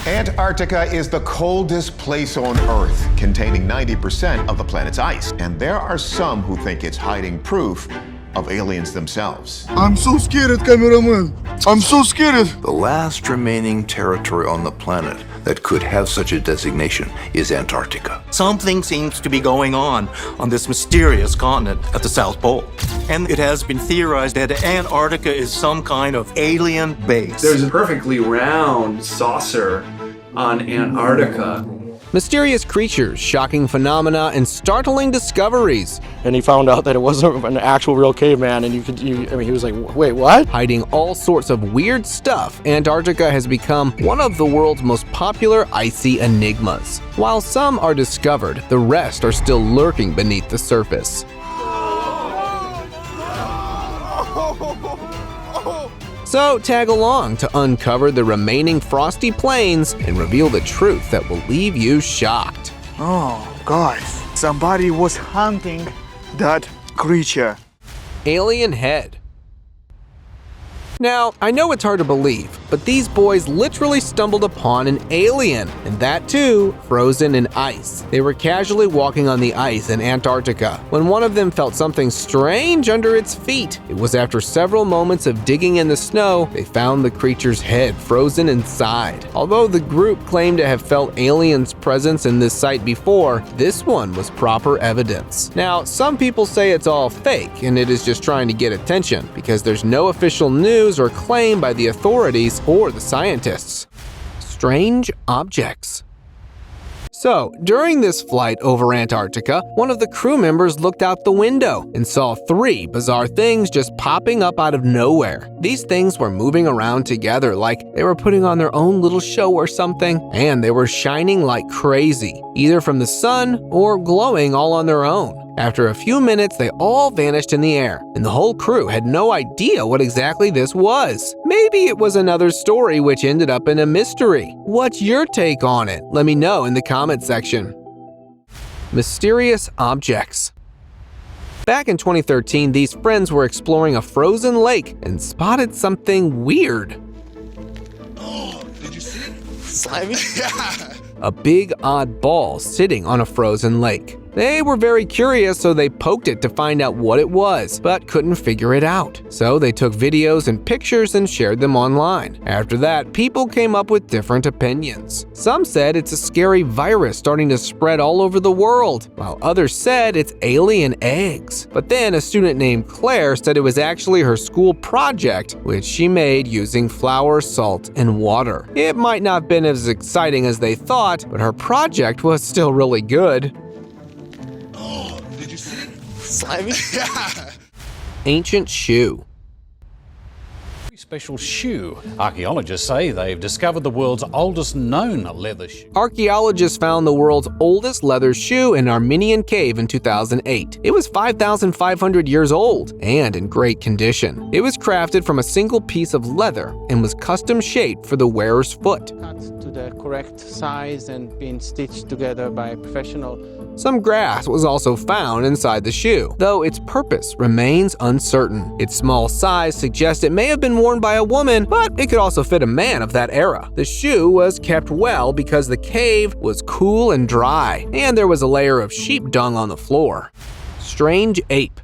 Antarctica is the coldest place on Earth, containing 90% of the planet's ice. And there are some who think it's hiding proof of aliens themselves. I'm so scared, cameraman. I'm so scared. The last remaining territory on the planet that could have such a designation is Antarctica. Something seems to be going on this mysterious continent at the South Pole. And it has been theorized that Antarctica is some kind of alien base. There's a perfectly round saucer on Antarctica. Mysterious creatures, shocking phenomena, and startling discoveries. And he found out that it wasn't an actual real caveman, and he was like, wait, what? Hiding all sorts of weird stuff, Antarctica has become one of the world's most popular icy enigmas. While some are discovered, the rest are still lurking beneath the surface. So tag along to uncover the remaining frosty plains and reveal the truth that will leave you shocked. Oh, guys, somebody was hunting that creature. Alien head. Now, I know it's hard to believe, but these boys literally stumbled upon an alien, and that too, frozen in ice. They were casually walking on the ice in Antarctica when one of them felt something strange under its feet. It was after several moments of digging in the snow, they found the creature's head frozen inside. Although the group claimed to have felt aliens' presence in this site before, this one was proper evidence. Now, some people say it's all fake and it is just trying to get attention because there's no official news or claim by the authorities or the scientists. Strange objects. So, during this flight over Antarctica, one of the crew members looked out the window and saw 3 bizarre things just popping up out of nowhere. These things were moving around together like they were putting on their own little show or something, and they were shining like crazy, either from the sun or glowing all on their own. After a few minutes, they all vanished in the air, and the whole crew had no idea what exactly this was. Maybe it was another story which ended up in a mystery. What's your take on it? Let me know in the comment section. Mysterious objects. Back in 2013, these friends were exploring a frozen lake and spotted something weird. Oh, did you see it? Slimy? Yeah. A big odd ball sitting on a frozen lake. They were very curious, so they poked it to find out what it was, but couldn't figure it out. So they took videos and pictures and shared them online. After that, people came up with different opinions. Some said it's a scary virus starting to spread all over the world, while others said it's alien eggs. But then a student named Claire said it was actually her school project, which she made using flour, salt, and water. It might not have been as exciting as they thought, but her project was still really good. Oh, did you see it? Slimy? Yeah. Ancient shoe. Special shoe. Archaeologists say they've discovered the world's oldest known leather shoe. Archaeologists found the world's oldest leather shoe in an Armenian cave in 2008. It was 5,500 years old and in great condition. It was crafted from a single piece of leather and was custom shaped for the wearer's foot. Cut to the correct size and been stitched together by a professional. Some grass was also found inside the shoe, though its purpose remains uncertain. Its small size suggests it may have been worn by a woman, but it could also fit a man of that era. The shoe was kept well because the cave was cool and dry, and there was a layer of sheep dung on the floor. Strange ape.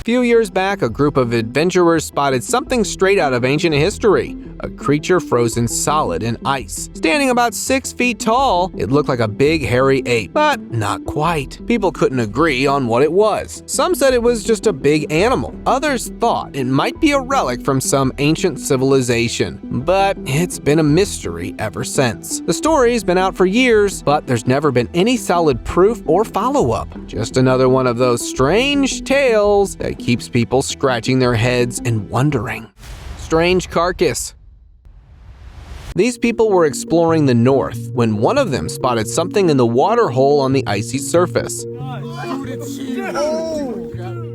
A few years back, a group of adventurers spotted something straight out of ancient history. A creature frozen solid in ice. Standing about 6 feet tall, it looked like a big hairy ape, but not quite. People couldn't agree on what it was. Some said it was just a big animal. Others thought it might be a relic from some ancient civilization, but it's been a mystery ever since. The story's been out for years, but there's never been any solid proof or follow-up. Just another one of those strange tales that keeps people scratching their heads and wondering. Strange carcass. These people were exploring the north when one of them spotted something in the water hole on the icy surface.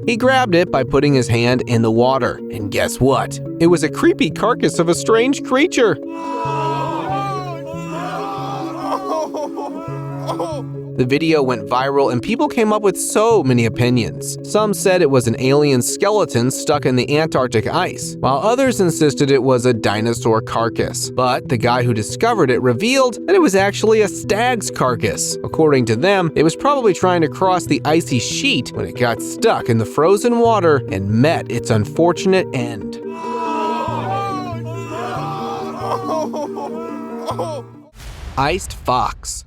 He grabbed it by putting his hand in the water, and guess what? It was a creepy carcass of a strange creature. The The video went viral and people came up with so many opinions. Some said it was an alien skeleton stuck in the Antarctic ice, while others insisted it was a dinosaur carcass. But the guy who discovered it revealed that it was actually a stag's carcass. According to them, it was probably trying to cross the icy sheet when it got stuck in the frozen water and met its unfortunate end. Iced fox.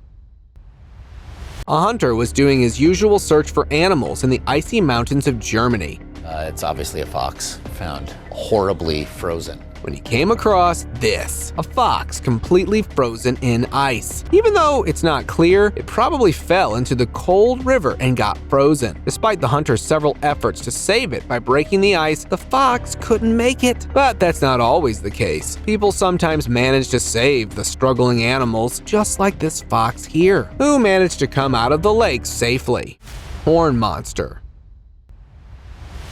A hunter was doing his usual search for animals in the icy mountains of Germany. It's obviously a fox, found horribly frozen. When he came across this, a fox completely frozen in ice. Even though it's not clear, it probably fell into the cold river and got frozen. Despite the hunter's several efforts to save it by breaking the ice, the fox couldn't make it. But that's not always the case. People sometimes manage to save the struggling animals, just like this fox here, who managed to come out of the lake safely. Horn monster.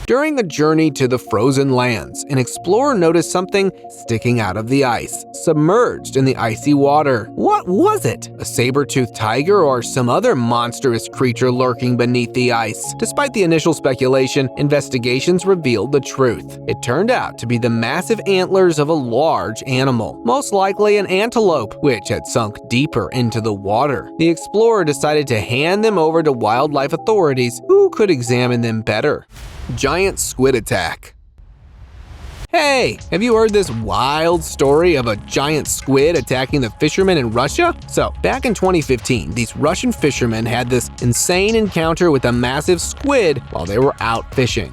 During a journey to the frozen lands, an explorer noticed something sticking out of the ice, submerged in the icy water. What was it? A saber-toothed tiger or some other monstrous creature lurking beneath the ice? Despite the initial speculation, investigations revealed the truth. It turned out to be the massive antlers of a large animal, most likely an antelope, which had sunk deeper into the water. The explorer decided to hand them over to wildlife authorities, who could examine them better. Giant squid attack. Hey, have you heard this wild story of a giant squid attacking the fishermen in Russia? So, back in 2015, these Russian fishermen had this insane encounter with a massive squid while they were out fishing.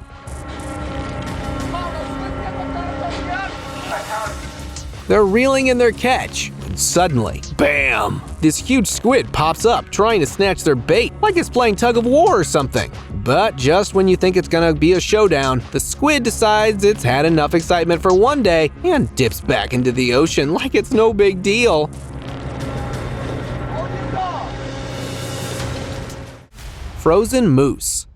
They're reeling in their catch, and suddenly, bam! This huge squid pops up, trying to snatch their bait, like it's playing tug of war or something. But just when you think it's gonna be a showdown, the squid decides it's had enough excitement for one day and dips back into the ocean like it's no big deal. Frozen moose.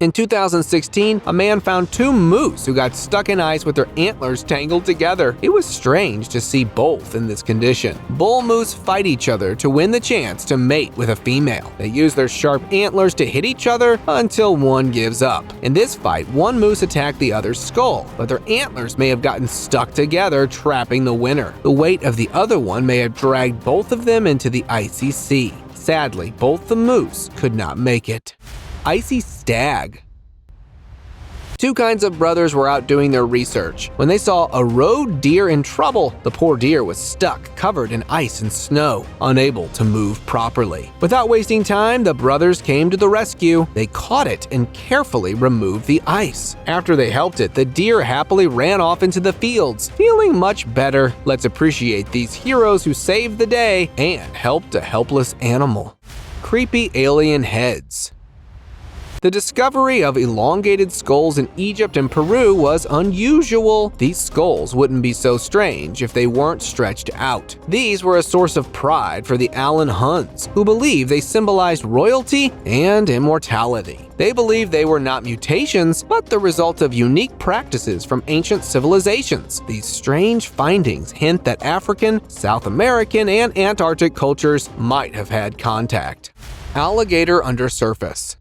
In 2016, a man found two moose who got stuck in ice with their antlers tangled together. It was strange to see both in this condition. Bull moose fight each other to win the chance to mate with a female. They use their sharp antlers to hit each other until one gives up. In this fight, one moose attacked the other's skull, but their antlers may have gotten stuck together, trapping the winner. The weight of the other one may have dragged both of them into the icy sea. Sadly, both the moose could not make it. Icy Stag. Two kinds of brothers were out doing their research when they saw a roe deer in trouble. The poor deer was stuck, covered in ice and snow, unable to move properly. Without wasting time, the brothers came to the rescue. They caught it and carefully removed the ice. After they helped it, the deer happily ran off into the fields, feeling much better. Let's appreciate these heroes who saved the day and helped a helpless animal. Creepy alien heads. The discovery of elongated skulls in Egypt and Peru was unusual. These skulls wouldn't be so strange if they weren't stretched out. These were a source of pride for the Allen Huns, who believed they symbolized royalty and immortality. They believed they were not mutations, but the result of unique practices from ancient civilizations. These strange findings hint that African, South American, and Antarctic cultures might have had contact. Alligator under surface.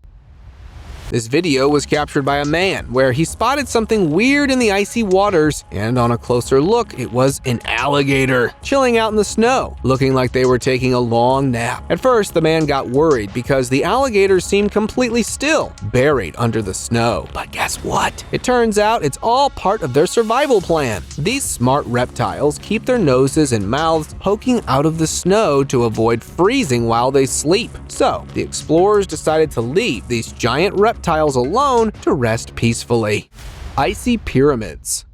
This video was captured by a man where he spotted something weird in the icy waters, and on a closer look, it was an alligator chilling out in the snow, looking like they were taking a long nap. At first, the man got worried because the alligators seemed completely still, buried under the snow. But guess what? It turns out it's all part of their survival plan. These smart reptiles keep their noses and mouths poking out of the snow to avoid freezing while they sleep. So, the explorers decided to leave these giant reptiles alone to rest peacefully. Icy pyramids.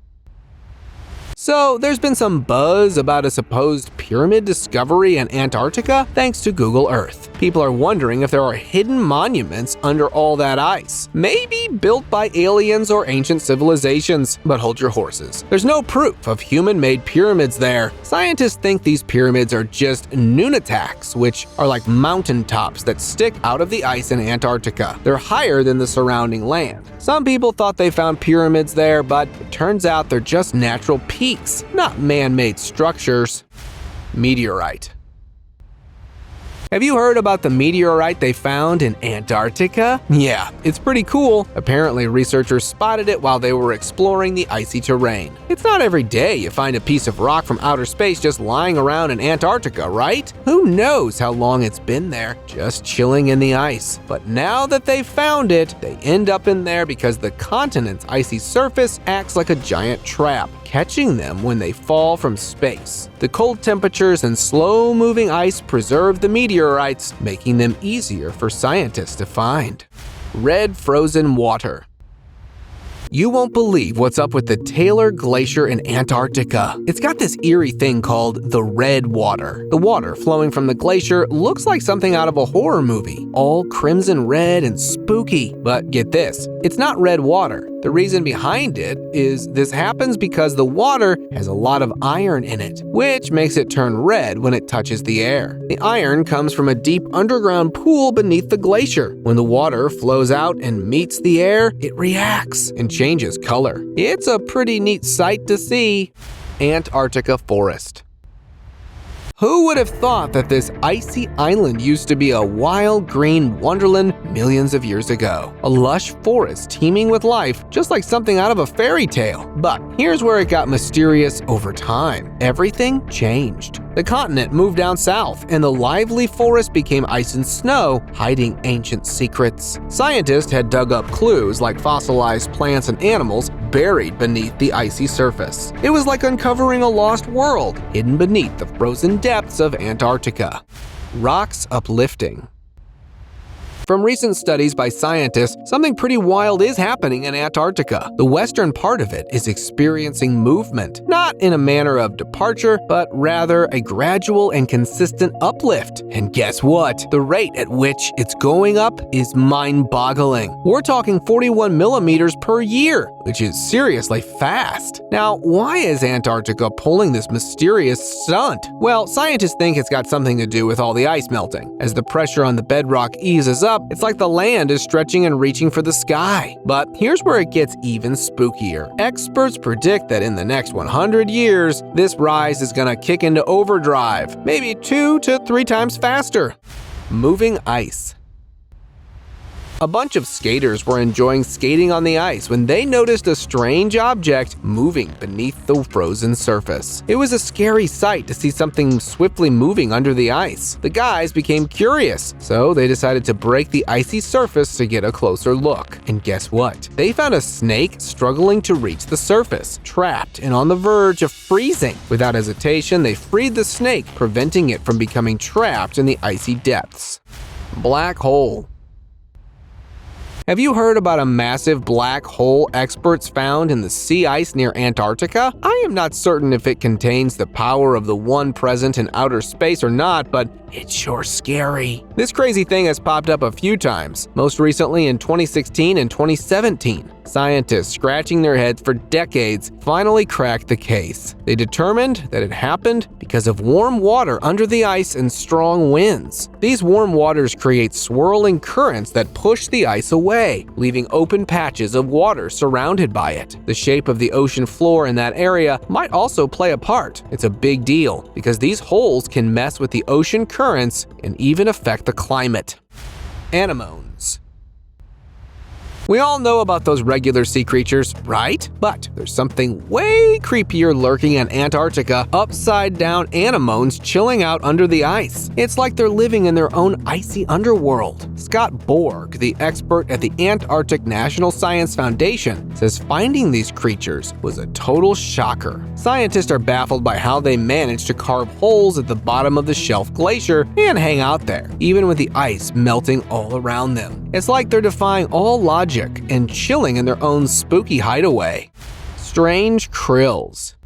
So, there's been some buzz about a supposed pyramid discovery in Antarctica thanks to Google Earth. People are wondering if there are hidden monuments under all that ice, maybe built by aliens or ancient civilizations. But hold your horses. There's no proof of human-made pyramids there. Scientists think these pyramids are just nunataks, which are like mountain tops that stick out of the ice in Antarctica. They're higher than the surrounding land. Some people thought they found pyramids there, but it turns out they're just natural peaks, not man-made structures. Meteorite. Have you heard about the meteorite they found in Antarctica? Yeah, it's pretty cool. Apparently, researchers spotted it while they were exploring the icy terrain. It's not every day you find a piece of rock from outer space just lying around in Antarctica, right? Who knows how long it's been there, just chilling in the ice. But now that they've found it, they end up in there because the continent's icy surface acts like a giant trap, catching them when they fall from space. The cold temperatures and slow-moving ice preserve the meteorites, making them easier for scientists to find. Red frozen water. You won't believe what's up with the Taylor Glacier in Antarctica. It's got this eerie thing called the red water. The water flowing from the glacier looks like something out of a horror movie, all crimson red and spooky. But get this, it's not red water. The reason behind it is this happens because the water has a lot of iron in it, which makes it turn red when it touches the air. The iron comes from a deep underground pool beneath the glacier. When the water flows out and meets the air, it reacts and changes color. It's a pretty neat sight to see. Antarctica Forest. Who would have thought that this icy island used to be a wild green wonderland millions of years ago? A lush forest teeming with life, just like something out of a fairy tale. But here's where it got mysterious over time. Everything changed. The continent moved down south, and the lively forest became ice and snow, hiding ancient secrets. Scientists had dug up clues like fossilized plants and animals buried beneath the icy surface. It was like uncovering a lost world hidden beneath the frozen depths of Antarctica. Rocks uplifting. From recent studies by scientists, something pretty wild is happening in Antarctica. The western part of it is experiencing movement, not in a manner of departure, but rather a gradual and consistent uplift. And guess what? The rate at which it's going up is mind-boggling. We're talking 41 millimeters per year, which is seriously fast. Now, why is Antarctica pulling this mysterious stunt? Well, scientists think it's got something to do with all the ice melting. As the pressure on the bedrock eases up, it's like the land is stretching and reaching for the sky. But here's where it gets even spookier. Experts predict that in the next 100 years, this rise is gonna kick into overdrive, maybe 2 to 3 times faster. Moving ice. A bunch of skaters were enjoying skating on the ice when they noticed a strange object moving beneath the frozen surface. It was a scary sight to see something swiftly moving under the ice. The guys became curious, so they decided to break the icy surface to get a closer look. And guess what? They found a snake struggling to reach the surface, trapped and on the verge of freezing. Without hesitation, they freed the snake, preventing it from becoming trapped in the icy depths. Black hole. Have you heard about a massive black hole experts found in the sea ice near Antarctica? I am not certain if it contains the power of the one present in outer space or not, but it's sure scary. This crazy thing has popped up a few times, most recently in 2016 and 2017. Scientists scratching their heads for decades finally cracked the case. They determined that it happened because of warm water under the ice and strong winds. These warm waters create swirling currents that push the ice away, leaving open patches of water surrounded by it. The shape of the ocean floor in that area might also play a part. It's a big deal because these holes can mess with the ocean currents and even affect the climate. Anemones. We all know about those regular sea creatures, right? But there's something way creepier lurking in Antarctica, upside-down anemones chilling out under the ice. It's like they're living in their own icy underworld. Scott Borg, the expert at the Antarctic National Science Foundation, says finding these creatures was a total shocker. Scientists are baffled by how they managed to carve holes at the bottom of the shelf glacier and hang out there, even with the ice melting all around them. It's like they're defying all logic and chilling in their own spooky hideaway. Strange krills.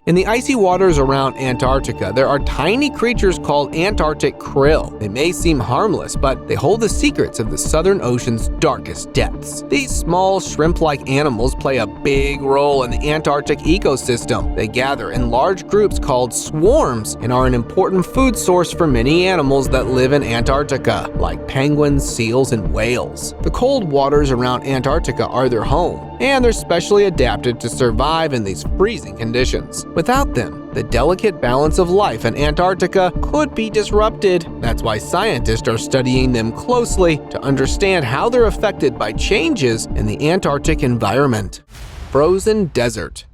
In the icy waters around Antarctica, there are tiny creatures called Antarctic krill. They may seem harmless, but they hold the secrets of the Southern Ocean's darkest depths. These small shrimp-like animals play a big role in the Antarctic ecosystem. They gather in large groups called swarms and are an important food source for many animals that live in Antarctica, like penguins, seals, and whales. The cold waters around Antarctica are their home, and they're specially adapted to survive in these freezing conditions. Without them, the delicate balance of life in Antarctica could be disrupted. That's why scientists are studying them closely to understand how they're affected by changes in the Antarctic environment. Frozen desert.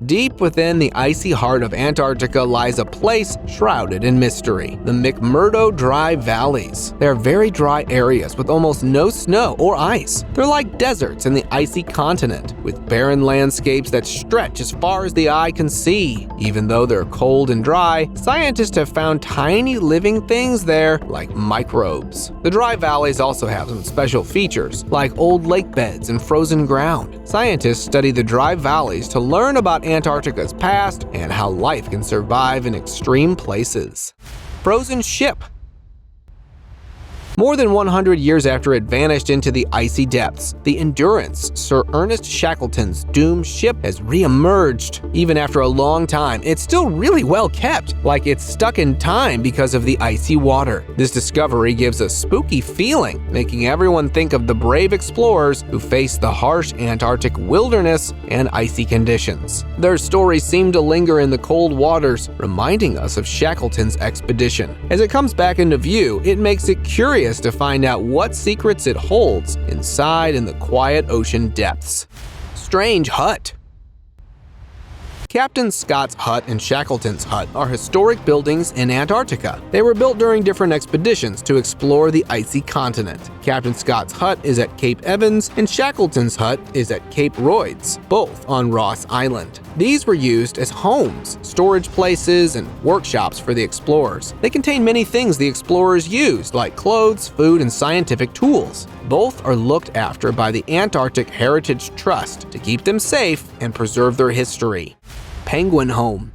Deep within the icy heart of Antarctica lies a place shrouded in mystery, the McMurdo Dry Valleys. They are very dry areas with almost no snow or ice. They're like deserts in the icy continent, with barren landscapes that stretch as far as the eye can see. Even though they're cold and dry, scientists have found tiny living things there, like microbes. The dry valleys also have some special features, like old lake beds and frozen ground. Scientists study the dry valleys to learn about Antarctica's past and how life can survive in extreme places. Frozen ship. More than 100 years after it vanished into the icy depths, the Endurance, Sir Ernest Shackleton's doomed ship, has re-emerged. Even after a long time, it's still really well kept, like it's stuck in time because of the icy water. This discovery gives a spooky feeling, making everyone think of the brave explorers who faced the harsh Antarctic wilderness and icy conditions. Their stories seem to linger in the cold waters, reminding us of Shackleton's expedition. As it comes back into view, it makes it curious to find out what secrets it holds inside in the quiet ocean depths. Strange hut. Captain Scott's hut and Shackleton's hut are historic buildings in Antarctica. They were built during different expeditions to explore the icy continent. Captain Scott's hut is at Cape Evans and Shackleton's hut is at Cape Royds, both on Ross Island. These were used as homes, storage places, and workshops for the explorers. They contain many things the explorers used, like clothes, food, and scientific tools. Both are looked after by the Antarctic Heritage Trust to keep them safe and preserve their history. Penguin home.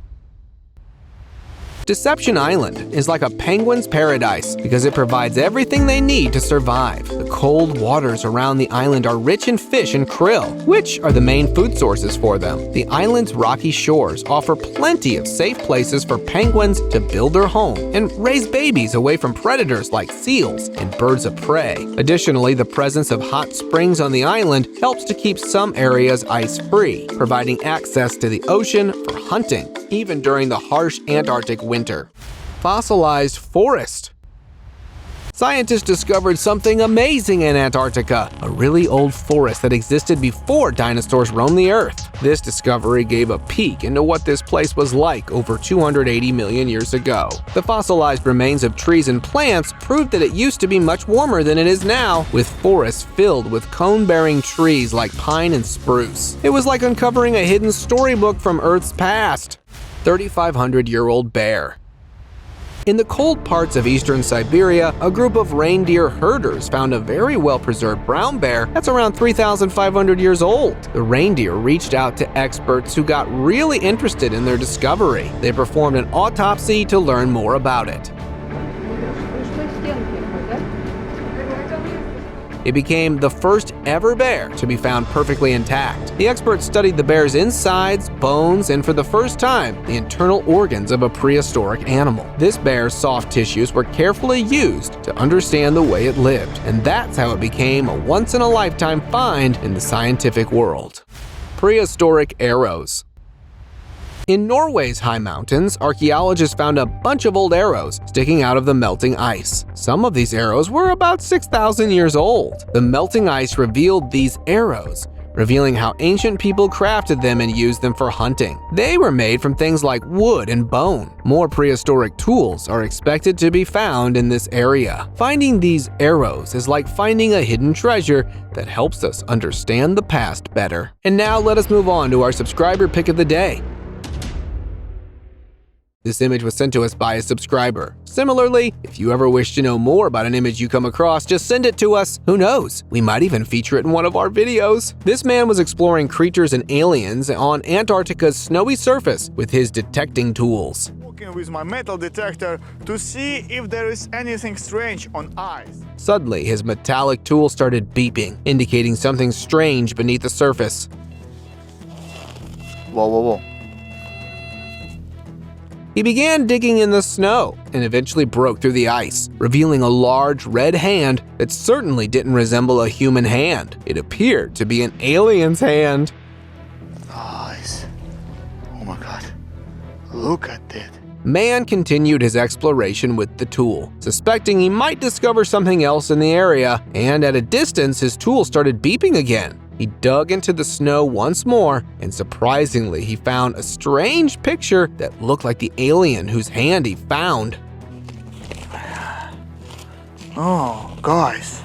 Deception Island is like a penguin's paradise because it provides everything they need to survive. The cold waters around the island are rich in fish and krill, which are the main food sources for them. The island's rocky shores offer plenty of safe places for penguins to build their home and raise babies away from predators like seals and birds of prey. Additionally, the presence of hot springs on the island helps to keep some areas ice-free, providing access to the ocean for hunting, even during the harsh Antarctic winter. Fossilized Forest. Scientists discovered something amazing in Antarctica, a really old forest that existed before dinosaurs roamed the Earth. This discovery gave a peek into what this place was like over 280 million years ago. The fossilized remains of trees and plants proved that it used to be much warmer than it is now, with forests filled with cone-bearing trees like pine and spruce. It was like uncovering a hidden storybook from Earth's past. 3,500-year-old bear. In the cold parts of eastern Siberia, a group of reindeer herders found a very well-preserved brown bear that's around 3,500 years old. The reindeer reached out to experts who got really interested in their discovery. They performed an autopsy to learn more about it. It became the first ever bear to be found perfectly intact. The experts studied the bear's insides, bones, and for the first time, the internal organs of a prehistoric animal. This bear's soft tissues were carefully used to understand the way it lived, and that's how it became a once-in-a-lifetime find in the scientific world. Prehistoric Arrows. In Norway's high mountains, archaeologists found a bunch of old arrows sticking out of the melting ice. Some of these arrows were about 6,000 years old. The melting ice revealed these arrows, revealing how ancient people crafted them and used them for hunting. They were made from things like wood and bone. More prehistoric tools are expected to be found in this area. Finding these arrows is like finding a hidden treasure that helps us understand the past better. And now let us move on to our subscriber pick of the day. This image was sent to us by a subscriber. Similarly, if you ever wish to know more about an image you come across, just send it to us. Who knows? We might even feature it in one of our videos. This man was exploring creatures and aliens on Antarctica's snowy surface with his detecting tools. Working with my metal detector to see if there is anything strange on ice. Suddenly, his metallic tool started beeping, indicating something strange beneath the surface. Whoa, whoa, whoa. He began digging in the snow and eventually broke through the ice, revealing a large red hand that certainly didn't resemble a human hand. It appeared to be an alien's hand. Nice. Look at it. Man continued his exploration with the tool, suspecting he might discover something else in the area, and at a distance his tool started beeping again. He dug into the snow once more, and surprisingly he found a strange picture that looked like the alien whose hand he found. Oh, guys,